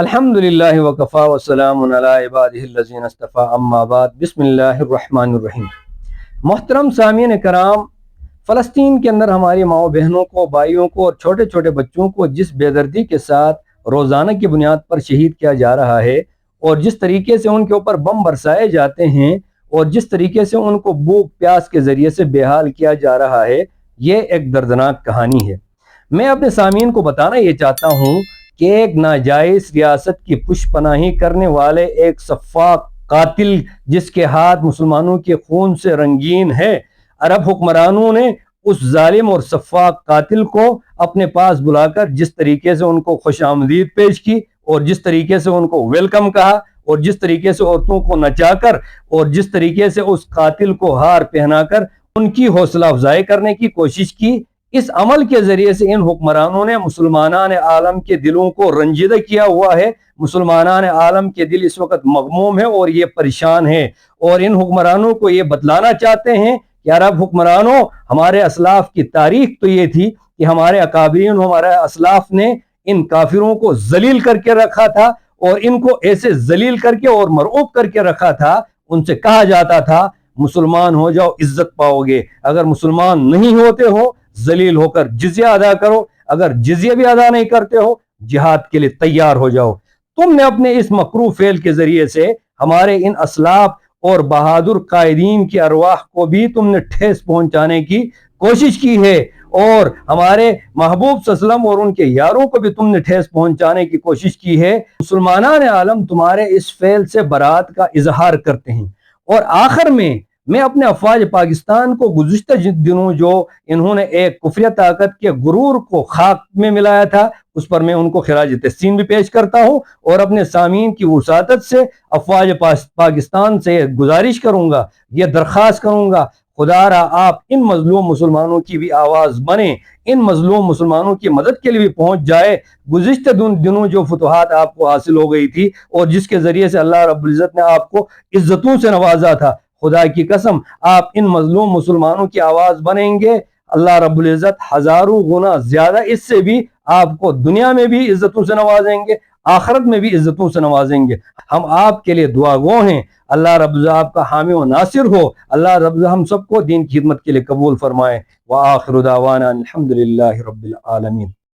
الحمدللہ وکفا وسلام علی عبادہ الذین اصطفی اما بعد بسم اللہ الرحمن الرحیم۔ محترم سامعین کرام، فلسطین کے اندر ہماری ماؤں بہنوں کو، بھائیوں کو اور چھوٹے چھوٹے بچوں کو جس بے دردی کے ساتھ روزانہ کی بنیاد پر شہید کیا جا رہا ہے، اور جس طریقے سے ان کے اوپر بم برسائے جاتے ہیں، اور جس طریقے سے ان کو بھوک پیاس کے ذریعے سے بے حال کیا جا رہا ہے، یہ ایک دردناک کہانی ہے۔ میں اپنے سامعین کو بتانا یہ چاہتا ہوں کہ ایک ناجائز ریاست کی پشت پناہی کرنے والے ایک سفاک قاتل، جس کے ہاتھ مسلمانوں کے خون سے رنگین ہے، عرب حکمرانوں نے اس ظالم اور سفاک قاتل کو اپنے پاس بلا کر جس طریقے سے ان کو خوش آمدید پیش کی، اور جس طریقے سے ان کو ویلکم کہا، اور جس طریقے سے عورتوں کو نچا کر، اور جس طریقے سے اس قاتل کو ہار پہنا کر ان کی حوصلہ افزائی کرنے کی کوشش کی، اس عمل کے ذریعے سے ان حکمرانوں نے مسلمانان عالم کے دلوں کو رنجیدہ کیا ہوا ہے۔ مسلمانان عالم کے دل اس وقت مغموم ہے اور یہ پریشان ہے، اور ان حکمرانوں کو یہ بتلانا چاہتے ہیں کہ عرب حکمرانوں، ہمارے اسلاف کی تاریخ تو یہ تھی کہ ہمارے اکابرین، ہمارے اسلاف نے ان کافروں کو ذلیل کر کے رکھا تھا، اور ان کو ایسے ذلیل کر کے اور مرعوب کر کے رکھا تھا، ان سے کہا جاتا تھا مسلمان ہو جاؤ عزت پاؤ گے، اگر مسلمان نہیں ہوتے ہو ذلیل ہو کر جزیہ ادا کرو، اگر جزیہ بھی ادا نہیں کرتے ہو جہاد کے لیے تیار ہو جاؤ۔ تم نے اپنے اس مکروہ فعل کے ذریعے سے ہمارے ان اسلاف اور بہادر قائدین کی ارواح کو بھی تم نے ٹھیس پہنچانے کی کوشش کی ہے، اور ہمارے محبوب صلی اللہ علیہ وسلم اور ان کے یاروں کو بھی تم نے ٹھیس پہنچانے کی کوشش کی ہے۔ مسلمانان عالم تمہارے اس فعل سے برات کا اظہار کرتے ہیں، اور آخر میں اپنے افواج پاکستان کو گزشتہ دنوں جو انہوں نے ایک کفریہ طاقت کے غرور کو خاک میں ملایا تھا، اس پر میں ان کو خراج تحسین بھی پیش کرتا ہوں، اور اپنے سامعین کی وسعت سے افواج پاکستان سے گزارش کروں گا، یہ درخواست کروں گا، خدا را آپ ان مظلوم مسلمانوں کی بھی آواز بنیں، ان مظلوم مسلمانوں کی مدد کے لیے بھی پہنچ جائے۔ گزشتہ دنوں جو فتوحات آپ کو حاصل ہو گئی تھی، اور جس کے ذریعے سے اللہ رب العزت نے آپ کو عزتوں سے نوازا تھا، خدا کی قسم آپ ان مظلوم مسلمانوں کی آواز بنیں گے، اللہ رب العزت ہزاروں گنا زیادہ اس سے بھی آپ کو دنیا میں بھی عزتوں سے نوازیں گے، آخرت میں بھی عزتوں سے نوازیں گے۔ ہم آپ کے لیے دعا گو ہیں، اللہ رب العزت آپ کا حامی و ناصر ہو، اللہ رب العزت ہم سب کو دین کی خدمت کے لیے قبول فرمائے۔ وآخر دعوانا الحمدللہ رب العالمین۔